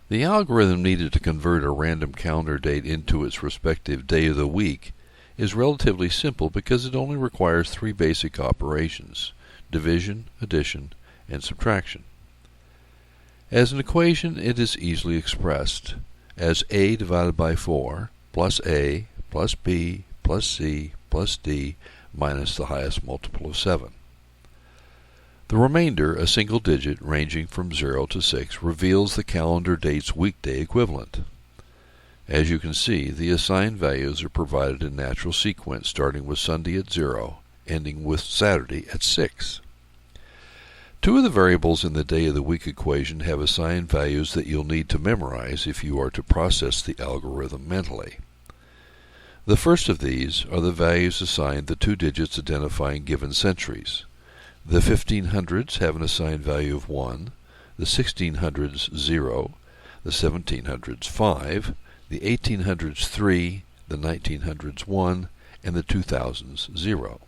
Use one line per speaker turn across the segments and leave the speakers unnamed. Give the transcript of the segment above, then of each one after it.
The algorithm needed to convert a random calendar date into its respective day of the week is relatively simple because it only requires three basic operations: division, addition, and subtraction. As an equation, it is easily expressed as a divided by 4 plus a plus b plus c plus d minus the highest multiple of 7. The remainder, a single digit ranging from 0 to 6, reveals the calendar date's weekday equivalent. As you can see, the assigned values are provided in natural sequence, starting with Sunday at 0, ending with Saturday at 6. Two of the variables in the day of the week equation have assigned values that you'll need to memorize if you are to process the algorithm mentally. The first of these are the values assigned the two digits identifying given centuries. The 1500s have an assigned value of 1, the 1600s 0, the 1700s 5, the 1800s 3, the 1900s 1, and the 2000s 0.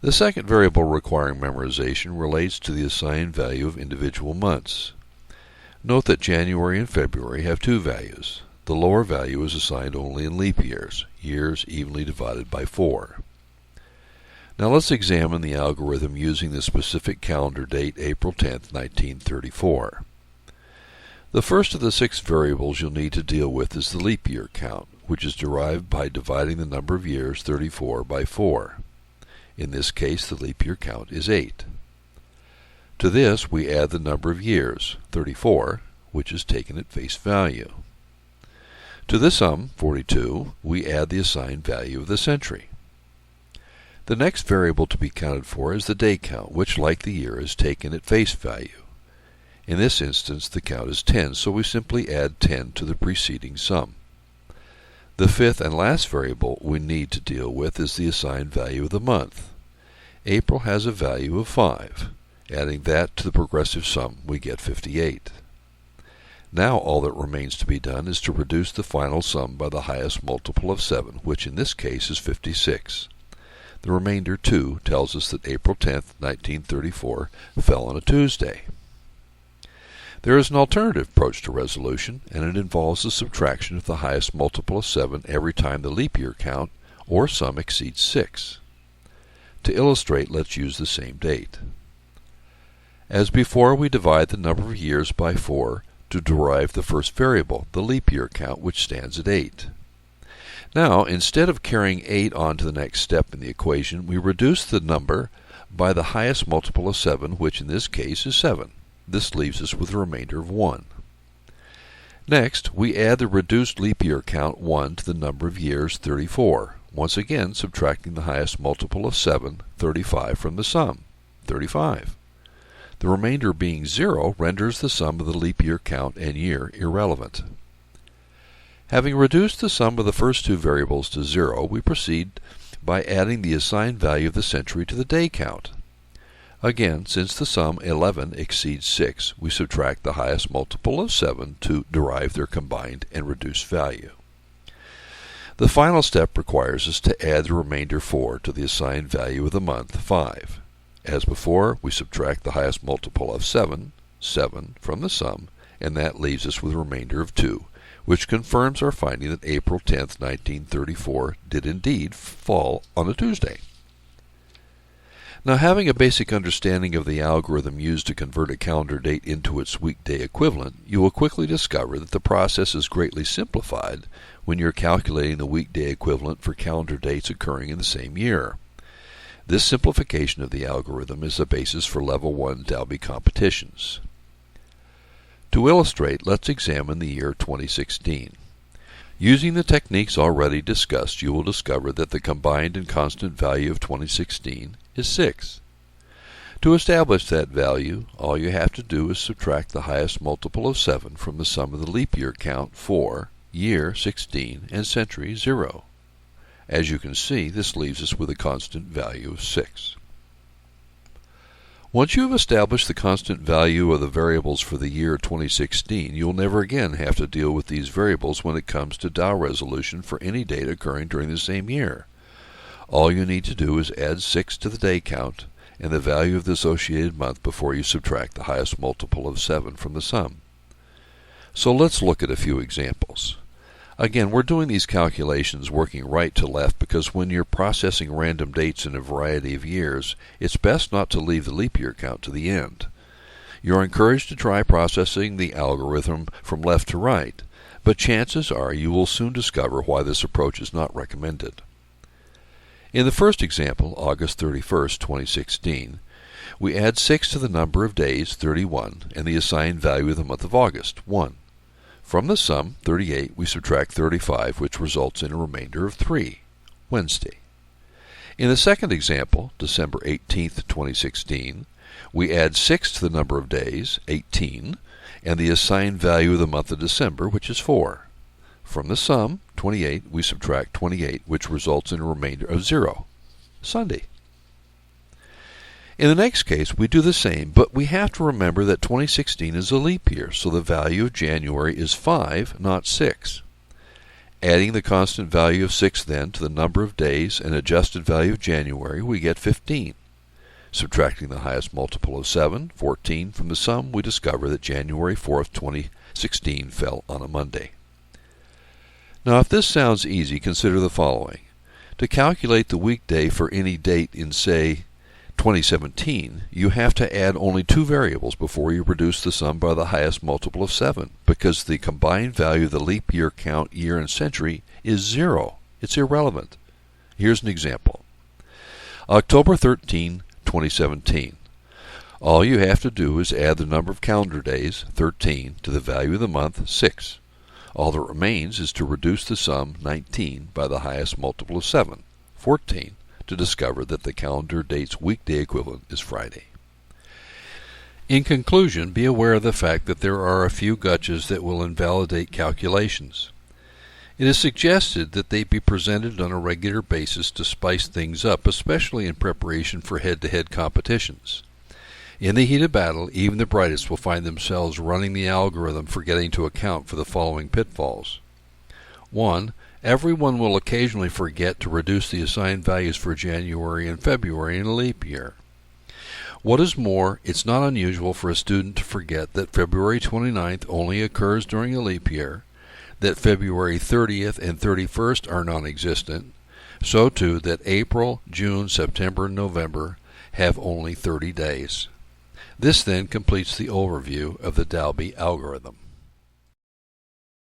The second variable requiring memorization relates to the assigned value of individual months. Note that January and February have two values. The lower value is assigned only in leap years, years evenly divided by 4. Now let's examine the algorithm using the specific calendar date April 10, 1934. The first of the 6 variables you'll need to deal with is the leap year count, which is derived by dividing the number of years, 34, by 4. In this case, the leap year count is 8. To this, we add the number of years, 34, which is taken at face value. To the sum, 42, we add the assigned value of the century. The next variable to be counted for is the day count, which, like the year, is taken at face value. In this instance, the count is 10, so we simply add 10 to the preceding sum. The fifth and last variable we need to deal with is the assigned value of the month. April has a value of 5. Adding that to the progressive sum, we get 58. Now all that remains to be done is to reduce the final sum by the highest multiple of 7, which in this case is 56. The remainder, 2, tells us that April 10, 1934 fell on a Tuesday. There is an alternative approach to resolution, and it involves the subtraction of the highest multiple of 7 every time the leap year count or sum exceeds 6. To illustrate, let's use the same date. As before, we divide the number of years by 4 to derive the first variable, the leap year count, which stands at 8. Now, instead of carrying 8 on to the next step in the equation, we reduce the number by the highest multiple of 7, which in this case is 7. This leaves us with a remainder of 1. Next, we add the reduced leap year count 1 to the number of years, 34, once again subtracting the highest multiple of 7, 35, from the sum, 35. The remainder being 0 renders the sum of the leap year count and year irrelevant. Having reduced the sum of the first two variables to 0, we proceed by adding the assigned value of the century to the day count. Again, since the sum 11 exceeds 6, we subtract the highest multiple of 7 to derive their combined and reduced value. The final step requires us to add the remainder 4 to the assigned value of the month, 5. As before, we subtract the highest multiple of 7, 7, from the sum, and that leaves us with a remainder of 2, which confirms our finding that April 10, 1934 did indeed fall on a Tuesday. Now, having a basic understanding of the algorithm used to convert a calendar date into its weekday equivalent, you will quickly discover that the process is greatly simplified when you're calculating the weekday equivalent for calendar dates occurring in the same year. This simplification of the algorithm is the basis for Level 1 DOW competitions. To illustrate, let's examine the year 2016. Using the techniques already discussed, you will discover that the combined and constant value of 2016 is 6. To establish that value, all you have to do is subtract the highest multiple of 7 from the sum of the leap year count, 4, year, 16, and century, 0. As you can see, this leaves us with a constant value of 6. Once you have established the constant value of the variables for the year 2016, you'll never again have to deal with these variables when it comes to DOW resolution for any date occurring during the same year. All you need to do is add 6 to the day count and the value of the associated month before you subtract the highest multiple of 7 from the sum. So let's look at a few examples. Again, we're doing these calculations working right to left because when you're processing random dates in a variety of years, it's best not to leave the leap year count to the end. You're encouraged to try processing the algorithm from left to right, but chances are you will soon discover why this approach is not recommended. In the first example, August 31st, 2016, we add 6 to the number of days, 31, and the assigned value of the month of August, 1. From the sum, 38, we subtract 35, which results in a remainder of 3, Wednesday. In the second example, December 18th, 2016, we add 6 to the number of days, 18, and the assigned value of the month of December, which is 4. From the sum, 28, we subtract 28, which results in a remainder of 0, Sunday. In the next case, we do the same, but we have to remember that 2016 is a leap year, so the value of January is 5, not 6. Adding the constant value of 6 then to the number of days and adjusted value of January, we get 15. Subtracting the highest multiple of 7, 14, from the sum, we discover that January 4th, 2016 fell on a Monday. Now, if this sounds easy, consider the following. To calculate the weekday for any date in, say, 2017, you have to add only 2 variables before you reduce the sum by the highest multiple of 7, because the combined value of the leap year count, year, and century is 0. It's irrelevant. Here's an example. October 13, 2017. All you have to do is add the number of calendar days, 13, to the value of the month, 6. All that remains is to reduce the sum, 19, by the highest multiple of 7, 14, to discover that the calendar date's weekday equivalent is Friday. In conclusion, be aware of the fact that there are a few gotchas that will invalidate calculations. It is suggested that they be presented on a regular basis to spice things up, especially in preparation for head-to-head competitions. In the heat of battle, even the brightest will find themselves running the algorithm forgetting to account for the following pitfalls. 1. Everyone will occasionally forget to reduce the assigned values for January and February in a leap year. What is more, it's not unusual for a student to forget that February 29th only occurs during a leap year, that February 30th and 31st are non-existent, so too that April, June, September, and November have only 30 days. This then completes the overview of the DOW algorithm.